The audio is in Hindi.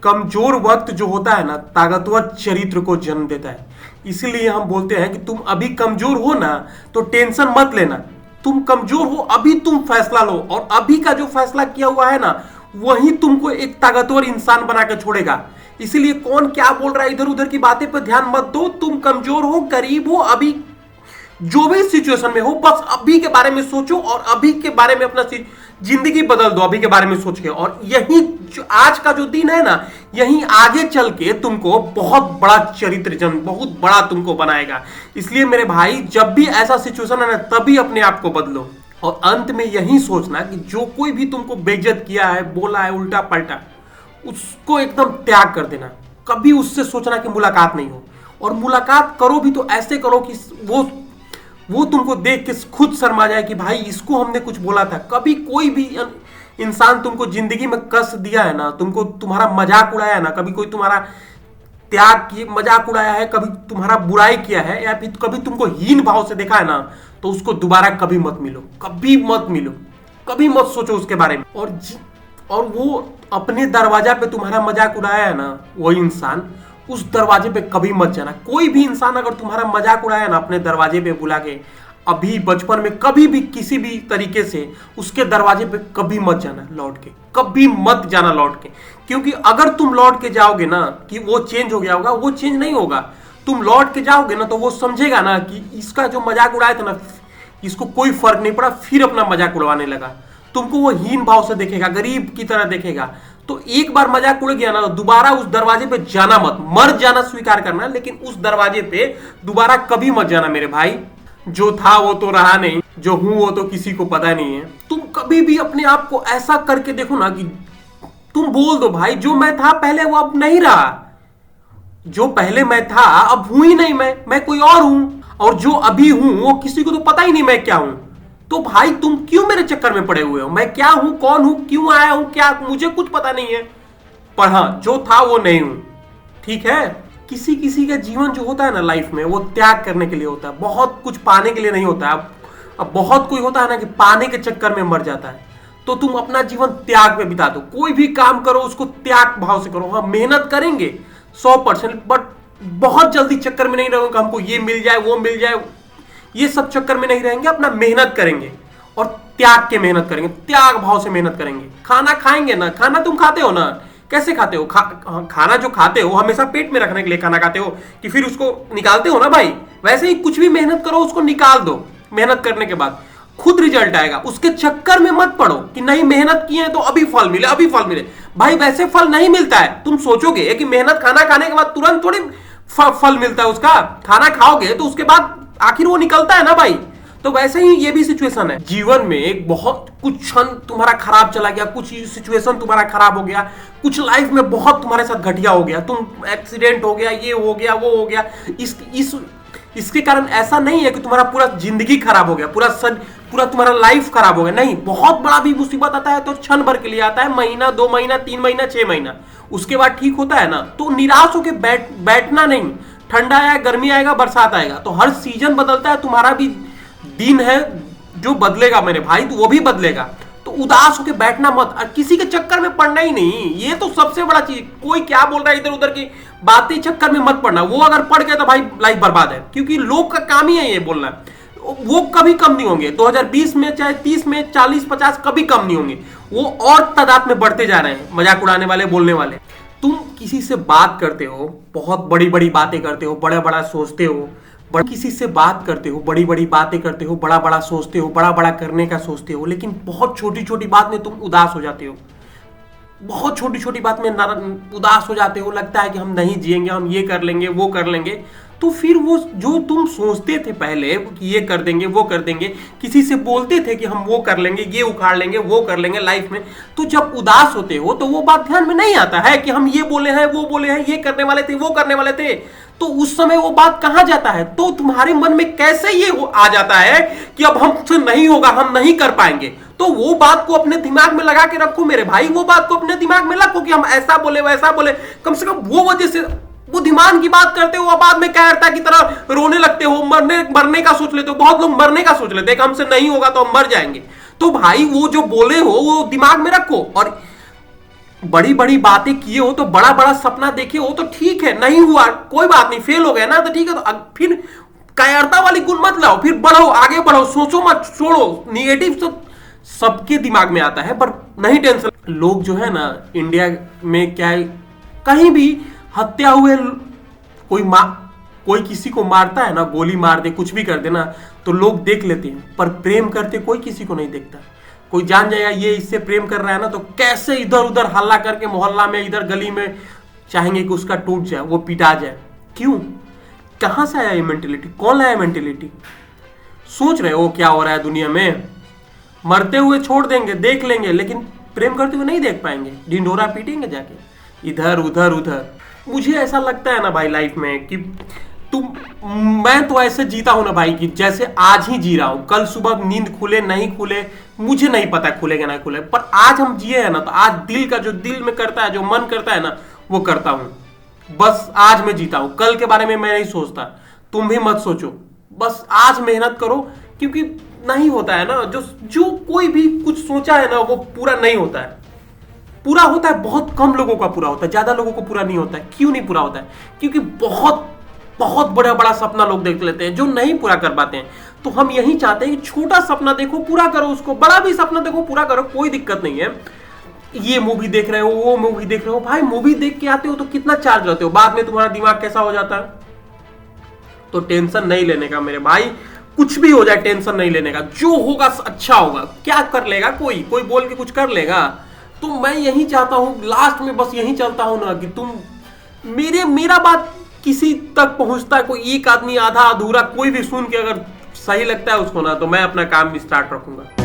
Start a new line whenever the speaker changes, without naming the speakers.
कमजोर वक्त जो होता है ना, ताकतवर चरित्र को जन्म देता है। इसीलिए हम बोलते हैं कि तुम अभी कमजोर हो ना, तो टेंशन मत लेना। तुम कमजोर हो, अभी तुम फैसला लो, और अभी का जो फैसला किया हुआ है ना, वही तुमको एक ताकतवर इंसान बना के छोड़ेगा। इसीलिए कौन क्या बोल रहा है, इधर उधर की बातें पर ध्यान मत दो। तुम कमजोर हो, गरीब हो, अभी जो भी सिचुएशन में हो, बस अभी के बारे में सोचो और अभी के बारे में अपना जिंदगी बदल दो अभी के बारे में सोच के। और यही जो आज का जो दिन है ना, यही आगे चल के तुमको बहुत बड़ा चरित्र जन्म, बहुत बड़ा तुमको बनाएगा। इसलिए मेरे भाई, जब भी ऐसा सिचुएशन है ना, तभी अपने आप को बदलो। और अंत में यही सोचना कि जो कोई भी तुमको बेइज्जत किया है, बोला है उल्टा पलटा, उसको एकदम त्याग कर देना। कभी उससे सोचना कि मुलाकात नहीं हो, और मुलाकात करो भी तो ऐसे करो कि वो तुमको देख के खुद शर्मा जाए कि भाई इसको हमने कुछ बोला था। कभी कोई भी इंसान तुमको जिंदगी में कष्ट दिया है ना, तुमको तुम्हारा मजाक उड़ाया है ना, कभी कोई तुम्हारा त्याग की मजाक उड़ाया है, कभी तुम्हारा बुराई किया है, या फिर कभी तुमको हीन भाव से देखा है ना, तो उसको दोबारा कभी मत मिलो, कभी मत मिलो, कभी मत सोचो उसके बारे में। और वो अपने दरवाजा पे तुम्हारा मजाक उड़ाया है ना, वही इंसान, उस दरवाजे पे कभी मत जाना। कोई भी इंसान अगर तुम्हारा मजाक उड़ाया ना अपने दरवाजे पे बुला के, अभी बचपन में कभी भी किसी भी तरीके से, उसके दरवाजे पे कभी मत जाना लौट के, कभी मत जाना लौट के। क्योंकि अगर तुम लौट के जाओगे ना कि वो चेंज हो गया होगा, वो चेंज नहीं होगा। तुम लौट के जाओगे ना तो वो समझेगा ना कि इसका जो मजाक उड़ाया था ना, इसको कोई फर्क नहीं पड़ा, फिर अपना मजाक उड़वाने लगा। तुमको वो हीन भाव से देखेगा, गरीब की तरह देखेगा। तो एक बार मजाक उड़ गया ना, दोबारा उस दरवाजे पे जाना मत। मर जाना स्वीकार करना, लेकिन उस दरवाजे पे दोबारा कभी मत जाना मेरे भाई। जो था वो तो रहा नहीं, जो हूं वो तो किसी को पता नहीं है। तुम कभी भी अपने आप को ऐसा करके देखो ना कि तुम बोल दो भाई, जो मैं था पहले वो अब नहीं रहा, जो पहले मैं था अब हूं ही नहीं, मैं कोई और हूं, और जो अभी हूं वो किसी को तो पता ही नहीं मैं क्या हूं। तो भाई तुम क्यों मेरे चक्कर में पड़े हुए हो? मैं क्या हूं, कौन हूं, क्यों आया हूं, क्या, मुझे कुछ पता नहीं है। पर हाँ, जो था वो नहीं हूं, ठीक है। किसी किसी का जीवन जो होता है ना लाइफ में, वो त्याग करने के लिए होता है, बहुत कुछ पाने के लिए नहीं होता है। अब बहुत कोई होता है ना कि पाने के चक्कर में मर जाता है। तो तुम अपना जीवन त्याग पे बिता दो। कोई भी काम करो उसको त्याग भाव से करो। हाँ, मेहनत करेंगे 100%, बट बहुत जल्दी चक्कर में नहीं रहोगे हमको ये मिल जाए वो मिल जाए, ये सब चक्कर में नहीं रहेंगे। अपना मेहनत करेंगे और त्याग के मेहनत करेंगे, त्याग भाव से मेहनत करेंगे। खाना खाएंगे ना, खाना तुम खाते हो ना, कैसे खाते हो? खाना जो खाते हो हमेशा पेट में रखने के लिए खाना खाते हो कि फिर उसको निकालते हो ना भाई? वैसे ही कुछ भी मेहनत करो, उसको निकाल दो। मेहनत करने के बाद खुद रिजल्ट आएगा। उसके चक्कर में मत पड़ो कि नहीं मेहनत की है तो अभी फल मिले, अभी फल मिले। भाई वैसे फल नहीं मिलता है। तुम सोचोगे कि मेहनत खाना खाने के बाद तुरंत थोड़ी फल मिलता है उसका। खाना खाओगे तो उसके बाद आखिर वो निकलता है ना भाई। तो वैसे ही ये भी सिचुएशन है जीवन में। एक बहुत कुछ क्षण तुम्हारा खराब चला गया, कुछ सिचुएशन तुम्हारा खराब हो गया, कुछ लाइफ में बहुत तुम्हारे साथ घटिया हो गया, तुम एक्सीडेंट हो गया, ये हो गया, वो हो गया। इसके कारण ऐसा नहीं है कि तुम्हारा पूरा जिंदगी खराब हो गया, पूरा तुम्हारा लाइफ खराब हो गया। नहीं, बहुत बड़ा भी मुसीबत आता है तो क्षण भर के लिए आता है, महीना, 2 महीना, 3 महीना, 6 महीना, उसके बाद ठीक होता है ना। तो निराश होकर बैठना नहीं। ठंडा आएगा, गर्मी आएगा, बरसात आएगा, तो हर सीजन बदलता है। तुम्हारा भी दिन है जो बदलेगा मेरे भाई, तो वो भी बदलेगा। तो उदास होकर बैठना मत, और किसी के चक्कर में पड़ना ही नहीं। ये तो सबसे बड़ा चीज। कोई क्या बोल रहा है इधर उधर की बातें चक्कर में मत पड़ना। वो अगर पड़ गया तो भाई लाइफ बर्बाद है, क्योंकि लोग का काम ही है ये बोलना। वो कभी कम नहीं होंगे। 2020 में चाहे 30 में 40 50 कभी कम नहीं होंगे। वो और तादाद में बढ़ते जा रहे हैं, मजाक उड़ाने वाले, बोलने वाले। तुम किसी से बात करते हो, बहुत बड़ी बड़ी बातें करते हो, बड़ा बड़ा सोचते हो, किसी से बात करते हो, बड़ी बड़ी बातें करते हो, बड़ा बड़ा सोचते हो, बड़ा बड़ा करने का सोचते हो, लेकिन बहुत छोटी छोटी बात में तुम उदास हो जाते हो। बहुत छोटी छोटी बात में उदास हो जाते हो। लगता है कि हम नहीं जिएंगे, हम ये कर लेंगे, वो कर लेंगे। तो फिर वो जो तुम सोचते थे पहले कि ये कर देंगे, वो कर देंगे, किसी से बोलते थे कि हम वो कर लेंगे, ये उखाड़ लेंगे, वो कर लेंगे लाइफ में, तो जब उदास होते हो तो वो बात ध्यान में नहीं आता है कि हम ये बोले हैं, वो बोले हैं, ये करने वाले थे, वो करने वाले थे। तो उस समय वो बात कहां जाता है? तो तुम्हारे मन में कैसे ये आ जाता है कि अब हमसे नहीं होगा, हम नहीं कर पाएंगे। तो वो बात को अपने दिमाग में लगा के रखो मेरे भाई। वो बात को अपने दिमाग में रखो कि हम ऐसा बोले, वैसा बोले। कम से कम वो वजह से वो दिमाग की बात करते हो, बाद में कहता की तरह रोने लगते हो, मरने का सोच लेते हो। बहुत लोग मरने का सोच लेते हैं कि हमसे नहीं होगा तो हम मर जाएंगे। तो भाई वो जो बोले हो वो दिमाग में रखो, और बड़ी बड़ी बातें किए हो तो बड़ा बड़ा सपना देखे हो तो ठीक है, नहीं हुआ कोई बात नहीं, फेल हो गया ना तो ठीक है, तो फिर कायरता वाली गुण मत लाओ, फिर बढ़ो आगे बढ़ो, सोचो मत, छोड़ो निगेटिव सब सबके दिमाग में आता है, पर नहीं टेंशन। लोग जो है ना इंडिया में क्या है, कहीं भी हत्या हुए कोई कोई किसी को मारता है ना, गोली मार दे कुछ भी कर दे ना, तो लोग देख लेते हैं, पर प्रेम करते कोई किसी को नहीं देखता। कोई जान जाएगा ये इससे प्रेम कर रहा है ना, तो कैसे इधर उधर हल्ला करके मोहल्ला में इधर गली में चाहेंगे कि उसका टूट जाए, वो पिटा जाए। क्यों? कहां से आया ये मेंटेलिटी? कौन लाया मेंटेलिटी? सोच रहे हो क्या हो रहा है दुनिया में? मरते हुए छोड़ देंगे, देख लेंगे, लेकिन प्रेम करते हुए नहीं देख पाएंगे, ढिंडोरा पीटेंगे जाके इधर उधर उधर। मुझे ऐसा लगता है ना भाई लाइफ में कि मैं तो ऐसे जीता हूं ना भाई कि जैसे आज ही जी रहा हूं, कल सुबह नींद खुले नहीं खुले मुझे नहीं पता, खुलेगा नहीं खुले, पर आज हम जिए हैं ना, तो आज दिल का जो दिल में करता है, जो मन करता है ना, वो करता हूं। बस आज मैं जीता हूं, कल के बारे में मैं नहीं सोचता, तुम भी मत सोचो, बस आज मेहनत करो, क्योंकि नहीं होता है ना, जो जो कोई भी कुछ सोचा है ना वो पूरा नहीं होता है। पूरा होता है बहुत कम लोगों का पूरा होता है, ज्यादा लोगों को पूरा नहीं होता है। क्यों नहीं पूरा होता है? क्योंकि बहुत बहुत बड़ा बड़ा सपना लोग देख लेते हैं जो नहीं पूरा कर पाते हैं। तो हम यही चाहते हैं कि छोटा सपना देखो, पूरा करो उसको, बड़ा भी सपना देखो, पूरा करो, कोई दिक्कत नहीं है। ये मूवी देख रहे हो, वो मूवी देख रहे हो, भाई मूवी देख के आते हो तो कितना चार्ज रहते हो, बाद में तुम्हारा दिमाग कैसा हो जाता है। तो टेंशन नहीं लेने का मेरे भाई, कुछ भी हो जाए टेंशन नहीं लेने का, जो होगा अच्छा होगा। क्या कर लेगा कोई? कोई बोल के कुछ कर लेगा? तो मैं यही चाहता हूं, लास्ट में बस यही चाहता हूं ना कि तुम मेरा बात किसी तक पहुंचता है, कोई एक आदमी आधा अधूरा कोई भी सुन के अगर सही लगता है उसको ना, तो मैं अपना काम भी स्टार्ट रखूंगा।